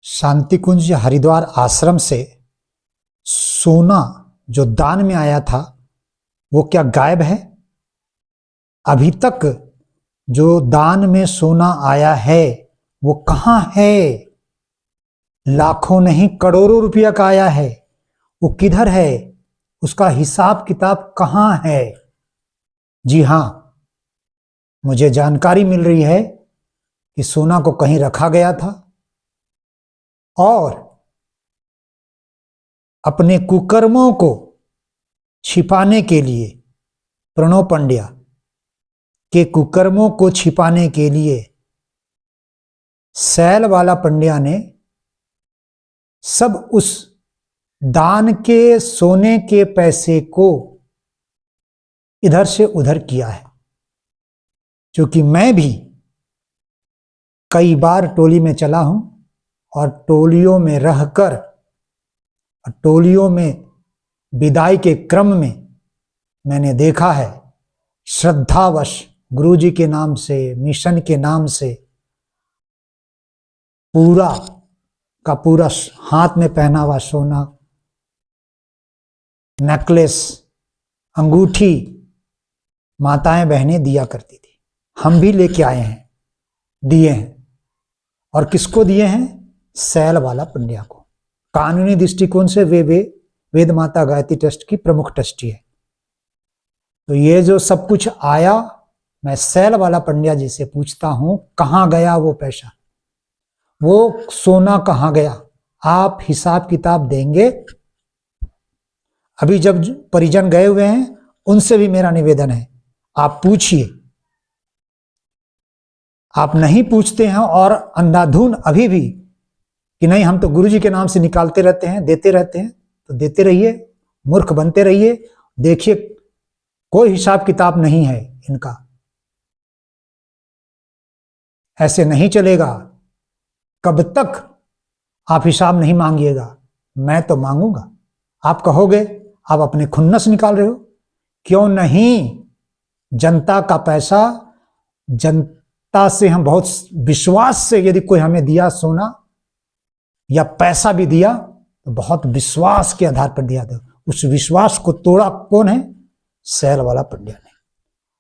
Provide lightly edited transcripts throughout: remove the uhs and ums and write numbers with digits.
शांति कुंज हरिद्वार आश्रम से सोना जो दान में आया था वो क्या गायब है? अभी तक जो दान में सोना आया है वो कहाँ है? लाखों नहीं करोड़ों रुपया का आया है, वो किधर है? उसका हिसाब किताब कहाँ है? जी हाँ, मुझे जानकारी मिल रही है कि सोना को कहीं रखा गया था और अपने कुकर्मों को छिपाने के लिए, प्रणव पंड्या के कुकर्मों को छिपाने के लिए सैलवाला पंड्या ने सब उस दान के सोने के पैसे को इधर से उधर किया है। क्योंकि मैं भी कई बार टोली में चला हूं और टोलियों में रहकर, टोलियों में विदाई के क्रम में मैंने देखा है श्रद्धावश गुरुजी के नाम से, मिशन के नाम से पूरा का पूरा हाथ में पहना हुआ सोना, नेकलेस, अंगूठी माताएं बहनें दिया करती थी। हम भी लेके आए हैं, दिए हैं। और किसको दिए हैं? सैलवाला पंड्या को। कानूनी दृष्टिकोण से वे वेद माता गायत्री ट्रस्ट की प्रमुख ट्रस्टी है। तो ये जो सब कुछ आया, मैं सैलवाला पंड्या जी से पूछता हूं कहां गया वो पैसा, वो सोना कहां गया? आप हिसाब किताब देंगे। अभी जब परिजन गए हुए हैं उनसे भी मेरा निवेदन है, आप पूछिए। आप नहीं पूछते हैं और अंधाधुन अभी भी कि नहीं हम तो गुरुजी के नाम से निकालते रहते हैं, देते रहते हैं, तो देते रहिए, मूर्ख बनते रहिए। देखिए कोई हिसाब किताब नहीं है इनका, ऐसे नहीं चलेगा। कब तक आप हिसाब नहीं मांगिएगा? मैं तो मांगूंगा। आप कहोगे आप अपने खुन्नस निकाल रहे हो, क्यों नहीं? जनता का पैसा, जनता से हम बहुत विश्वास से, यदि कोई हमें दिया सोना या पैसा भी दिया तो बहुत विश्वास के आधार पर दिया था। उस विश्वास को तोड़ा कौन है? सैलवाला पंड्या ने।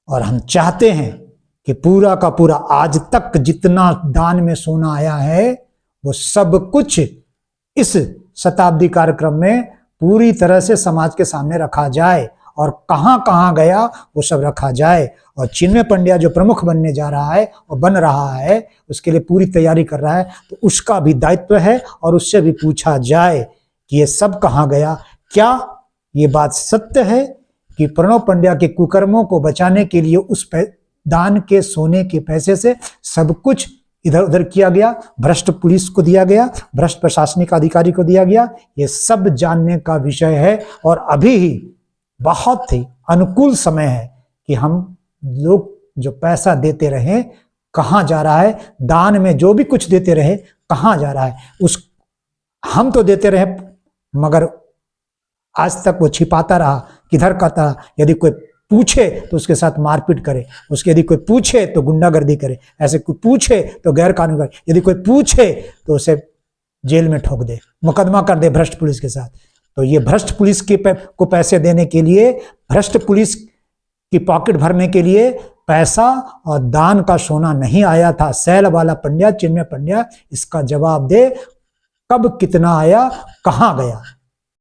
और हम चाहते हैं कि पूरा का पूरा आज तक जितना दान में सोना आया है वो सब कुछ इस शताब्दी कार्यक्रम में पूरी तरह से समाज के सामने रखा जाए और कहां कहां गया वो सब रखा जाए। और चिन्मय पंड्या जो प्रमुख बनने जा रहा है और बन रहा है, उसके लिए पूरी तैयारी कर रहा है, तो उसका भी दायित्व है और उससे भी पूछा जाए कि ये सब कहां गया। क्या ये बात सत्य है कि प्रणव पंड्या के कुकर्मों को बचाने के लिए उस दान के सोने के पैसे से सब कुछ इधर उधर किया गया, भ्रष्ट पुलिस को दिया गया, भ्रष्ट प्रशासनिक अधिकारी को दिया गया? ये सब जानने का विषय है। और अभी ही बहुत ही अनुकूल समय है कि हम लोग जो पैसा देते रहे कहां जा रहा है, दान में जो भी कुछ देते रहे कहां जा रहा है। हम तो देते रहे मगर आज तक वो छिपाता रहा, किधर का था। यदि कोई पूछे तो उसके साथ मारपीट करे, उसके यदि कोई पूछे तो गुंडागर्दी करे, ऐसे कोई पूछे तो गैर कानूनी करे, यदि कोई पूछे तो उसे जेल में ठोक दे, मुकदमा कर दे भ्रष्ट पुलिस के साथ। तो ये भ्रष्ट पुलिस को पैसे देने के लिए, भ्रष्ट पुलिस की पॉकेट भरने के लिए पैसा और दान का सोना नहीं आया था। सैलवाला पंड्या, चिन्मय पंड्या इसका जवाब दे, कब कितना आया, कहां गया?